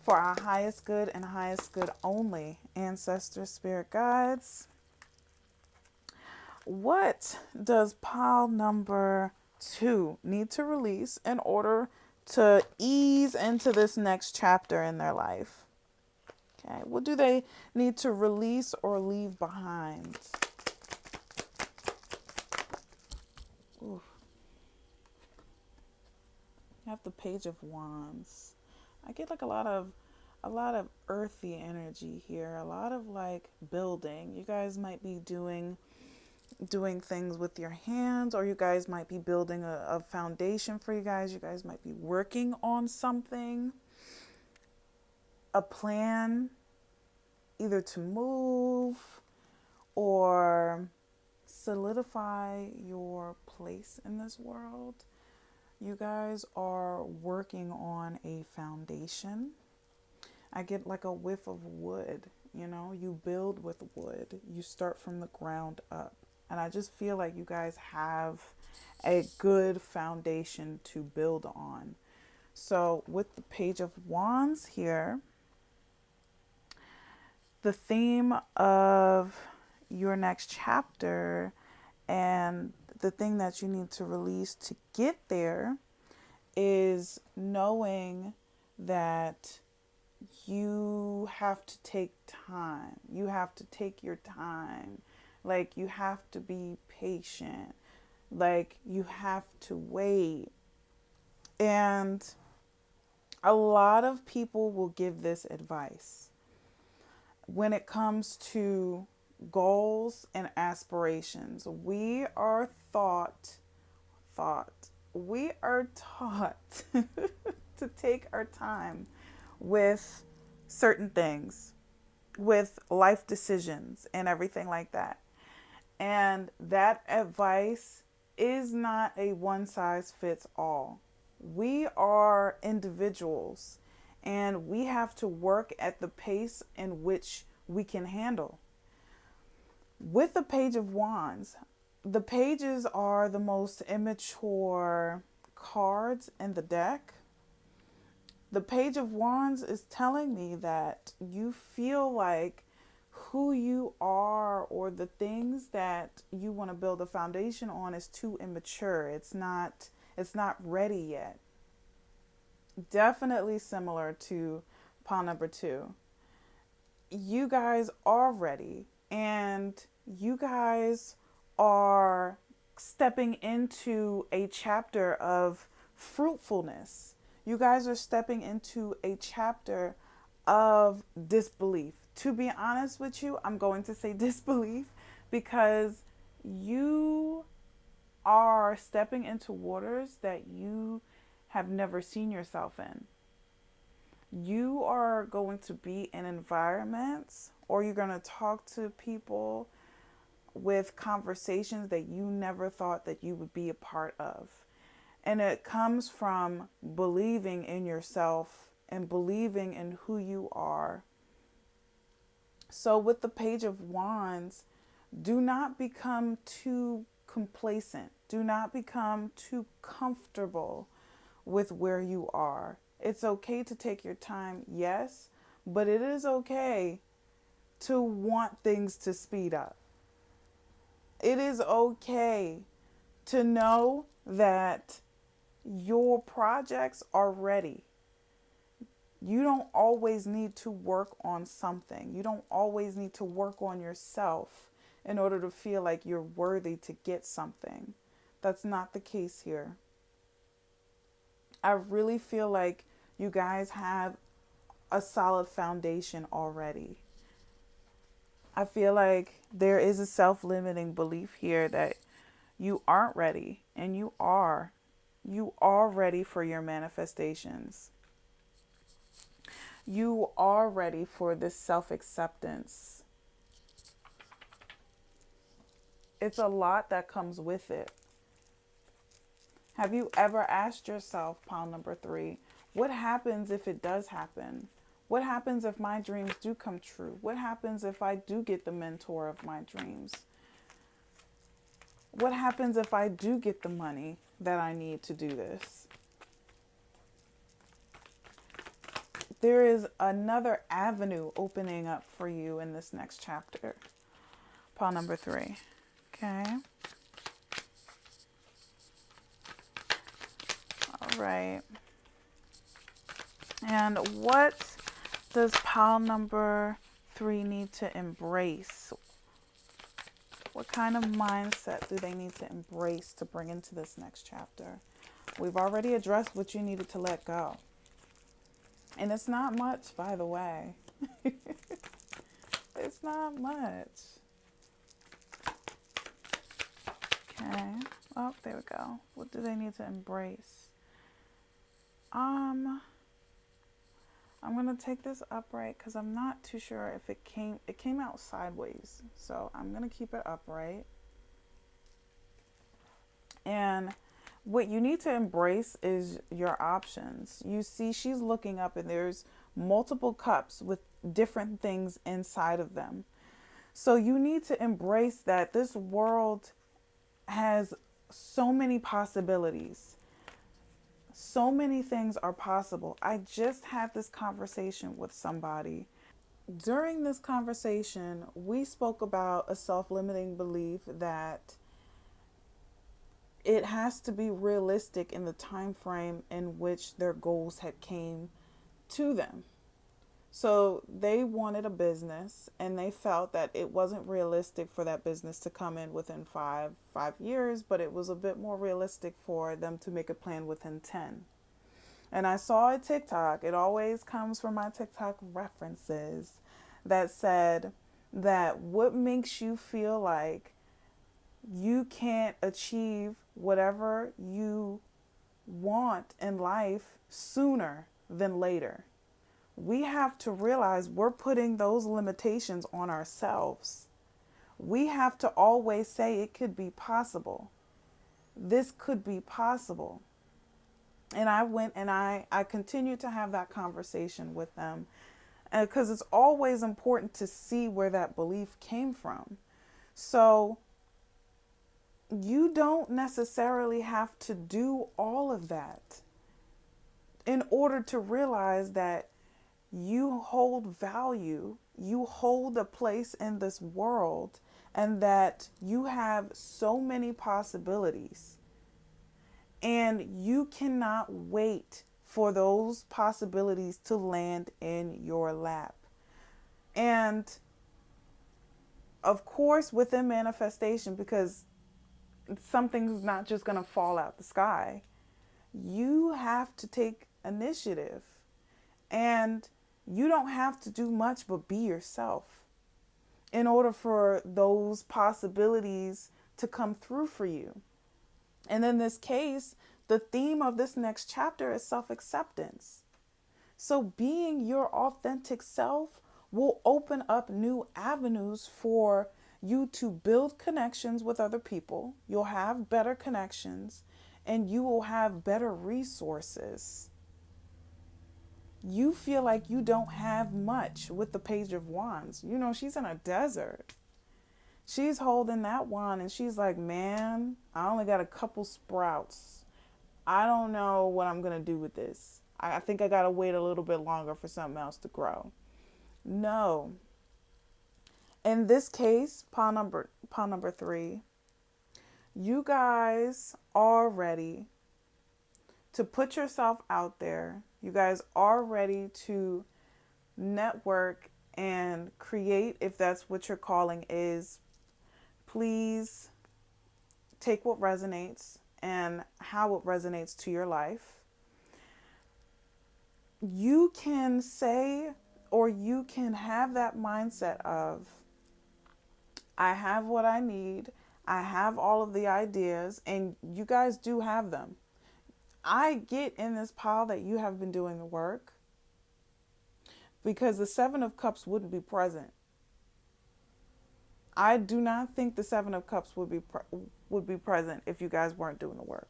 For our highest good and highest good only, ancestor spirit guides. What does pile number 2 need to release in order to ease into this next chapter in their life? Okay, what do they need to release or leave behind? Ooh. You have the Page of Wands. I get like a lot of earthy energy here, a lot of like building. You guys might be doing things with your hands, or you guys might be building a foundation for you guys. You guys might be working on something, a plan, either to move or solidify your place in this world. You guys are working on a foundation. I get like a whiff of wood, you know, you build with wood. You start from the ground up. And I just feel like you guys have a good foundation to build on. So with the Page of Wands here, the theme of your next chapter and the thing that you need to release to get there is knowing that you have to take time. You have to take your time. Like, you have to be patient. Like, you have to wait. And a lot of people will give this advice when it comes to goals and aspirations. We are we are taught to take our time with certain things, with life decisions and everything like that. And that advice is not a one size fits all. We are individuals and we have to work at the pace in which we can handle. With the Page of Wands, the pages are the most immature cards in the deck. The Page of Wands is telling me that you feel like who you are or the things that you want to build a foundation on is too immature. It's not ready yet. Definitely similar to pile number 2. You guys are ready, and you guys are stepping into a chapter of fruitfulness. You guys are stepping into a chapter of disbelief. To be honest with you, I'm going to say disbelief because you are stepping into waters that you have never seen yourself in. You are going to be in environments, or you're going to talk to people with conversations that you never thought that you would be a part of. And it comes from believing in yourself and believing in who you are. So with the Page of Wands, do not become too complacent. Do not become too comfortable with where you are. It's okay to take your time, yes, but it is okay to want things to speed up. It is okay to know that your projects are ready. You don't always need to work on something. You don't always need to work on yourself in order to feel like you're worthy to get something. That's not the case here. I really feel like you guys have a solid foundation already. I feel like there is a self-limiting belief here that you aren't ready, and you are. You are ready for your manifestations. You are ready for this self-acceptance. It's a lot that comes with it. Have you ever asked yourself, pile number 3, what happens if it does happen? What happens if my dreams do come true? What happens if I do get the mentor of my dreams? What happens if I do get the money that I need to do this? There is another avenue opening up for you in this next chapter. Pile number 3. Okay. All right. And what does pile number 3 need to embrace? What kind of mindset do they need to embrace to bring into this next chapter? We've already addressed what you needed to let go. And it's not much, by the way. It's not much. Okay. Oh, there we go. What do they need to embrace? I'm going to take this upright because I'm not too sure if it came out sideways. So I'm going to keep it upright. And what you need to embrace is your options. You see, she's looking up and there's multiple cups with different things inside of them. So you need to embrace that this world has so many possibilities. So many things are possible. I just had this conversation with somebody. During this conversation, we spoke about a self-limiting belief that it has to be realistic in the time frame in which their goals had came to them. So they wanted a business, and they felt that it wasn't realistic for that business to come in within five years, but it was a bit more realistic for them to make a plan within 10. And I saw a TikTok, it always comes from my TikTok references, that said that what makes you feel like you can't achieve whatever you want in life sooner than later. We have to realize we're putting those limitations on ourselves. We have to always say it could be possible. This could be possible. And I went and I continued to have that conversation with them, because it's always important to see where that belief came from. So you don't necessarily have to do all of that in order to realize that you hold value, you hold a place in this world, and that you have so many possibilities. And you cannot wait for those possibilities to land in your lap. And of course, within manifestation, because something's not just going to fall out the sky, you have to take initiative. And you don't have to do much but be yourself in order for those possibilities to come through for you. And in this case, the theme of this next chapter is self-acceptance. So being your authentic self will open up new avenues for you to build connections with other people. You'll have better connections, and you will have better resources. You feel like you don't have much with the Page of Wands. You know, she's in a desert. She's holding that wand and she's like, man, I only got a couple sprouts. I don't know what I'm going to do with this. I think I got to wait a little bit longer for something else to grow. No. In this case, pile number 3, you guys are ready to put yourself out there. You guys are ready to network and create, if that's what your calling is. Please take what resonates and how it resonates to your life. You can say, or you can have that mindset of, I have what I need. I have all of the ideas, and you guys do have them. I get in this pile that you have been doing the work, because the 7 of Cups wouldn't be present. I do not think the 7 of Cups would be present if you guys weren't doing the work.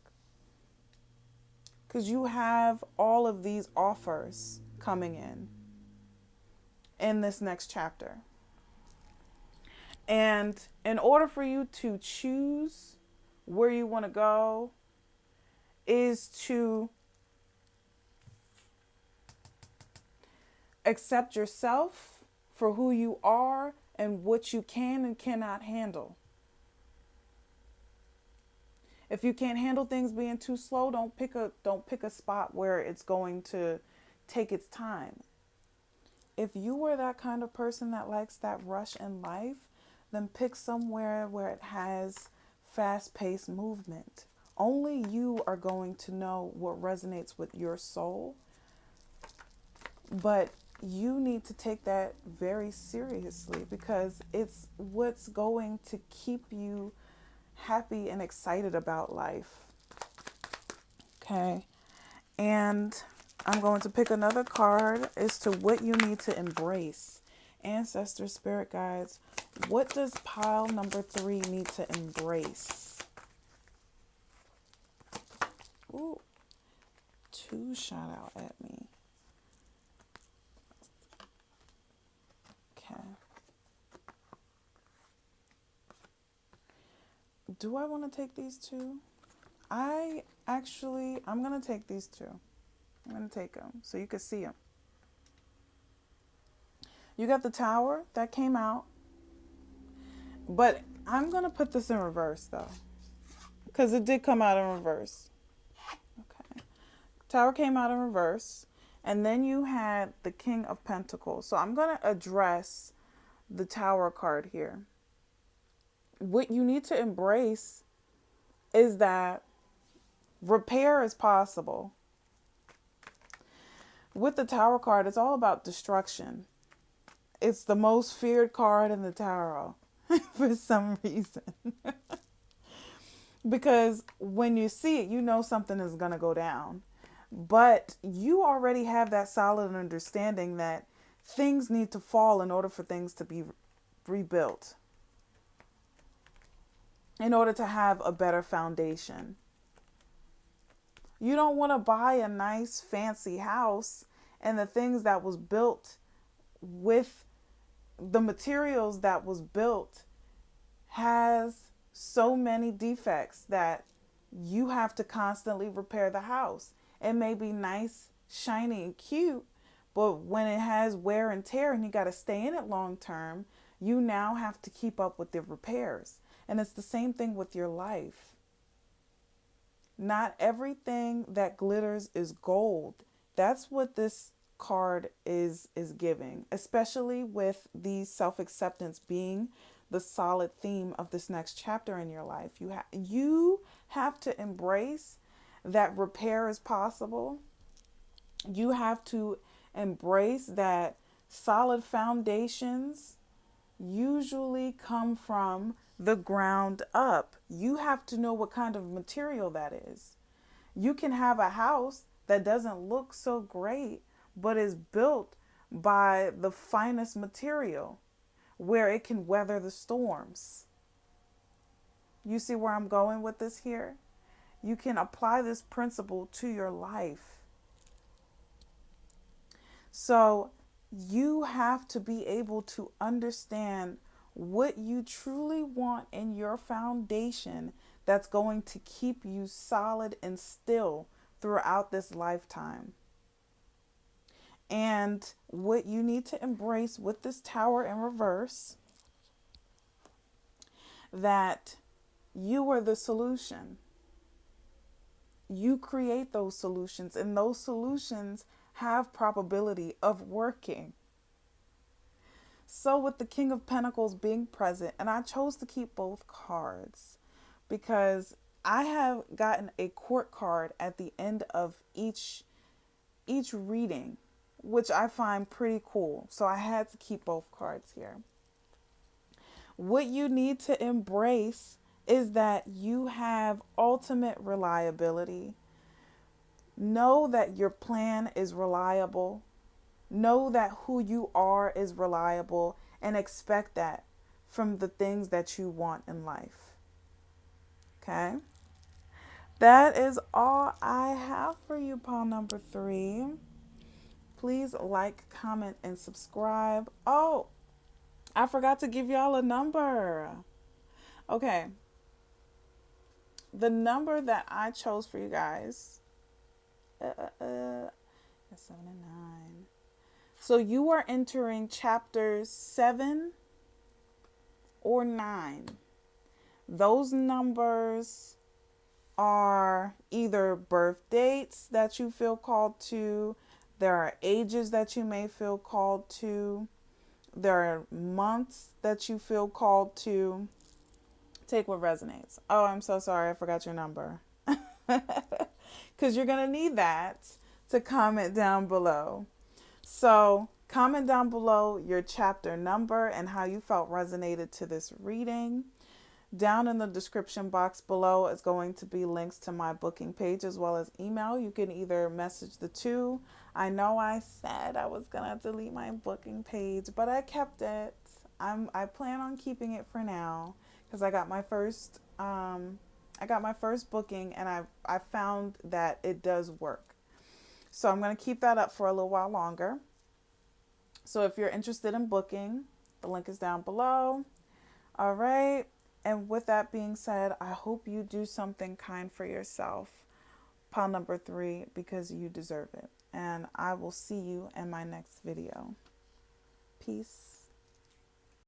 Because you have all of these offers coming in this next chapter. And in order for you to choose where you want to go, is to accept yourself for who you are and what you can and cannot handle. If you can't handle things being too slow, don't pick a spot where it's going to take its time. If you were that kind of person that likes that rush in life, then pick somewhere where it has fast-paced movement. Only you are going to know what resonates with your soul. But you need to take that very seriously, because it's what's going to keep you happy and excited about life. Okay. And I'm going to pick another card as to what you need to embrace. Ancestors, spirit guides, what does pile number 3 need to embrace? Ooh, 2 shot out at me. Okay. Do I want to take these 2? I'm going to take these 2. I'm going to take them so you can see them. You got the Tower that came out. But I'm going to put this in reverse, though, because it did come out in reverse. Okay. Tower came out in reverse. And then you had the King of Pentacles. So I'm going to address the Tower card here. What you need to embrace is that repair is possible. With the Tower card, it's all about destruction. It's the most feared card in the tarot for some reason. Because when you see it, you know something is going to go down. But you already have that solid understanding that things need to fall in order for things to be rebuilt, in order to have a better foundation. You don't want to buy a nice fancy house and the things that was built with the materials that was built has so many defects that you have to constantly repair the house. It may be nice, shiny, and cute, but when it has wear and tear and you got to stay in it long term, you now have to keep up with the repairs. And it's the same thing with your life. Not everything that glitters is gold. That's what this card is giving, especially with the self-acceptance being the solid theme of this next chapter in your life. You have to embrace that repair is possible. You have to embrace that solid foundations usually come from the ground up. You have to know what kind of material that is. You can have a house that doesn't look so great, but is built by the finest material where it can weather the storms. You see where I'm going with this here? You can apply this principle to your life. So you have to be able to understand what you truly want in your foundation that's going to keep you solid and still throughout this lifetime. And what you need to embrace with this Tower in reverse, that you are the solution. You create those solutions, and those solutions have probability of working. So with the King of Pentacles being present, and I chose to keep both cards because I have gotten a court card at the end of each reading, which I find pretty cool. So I had to keep both cards here. What you need to embrace is that you have ultimate reliability. Know that your plan is reliable. Know that who you are is reliable, and expect that from the things that you want in life. Okay? That is all I have for you, pile number 3. Please like, comment, and subscribe. Oh, I forgot to give y'all a number. Okay. The number that I chose for you guys, 7 and 9. So you are entering chapters 7 or 9. Those numbers are either birth dates that you feel called to. There are ages that you may feel called to. There are months that you feel called to. Take what resonates. Oh, I'm so sorry. I forgot your number. Because you're going to need that to comment down below. So comment down below your chapter number and how you felt resonated to this reading. Down in the description box below is going to be links to my booking page as well as email. You can either message the two. I know I said I was going to delete my booking page, but I kept it. I plan on keeping it for now because I got my first booking, and I found that it does work. So I'm going to keep that up for a little while longer. So if you're interested in booking, the link is down below. All right. And with that being said, I hope you do something kind for yourself, pile number 3, because you deserve it. And I will see you in my next video. Peace.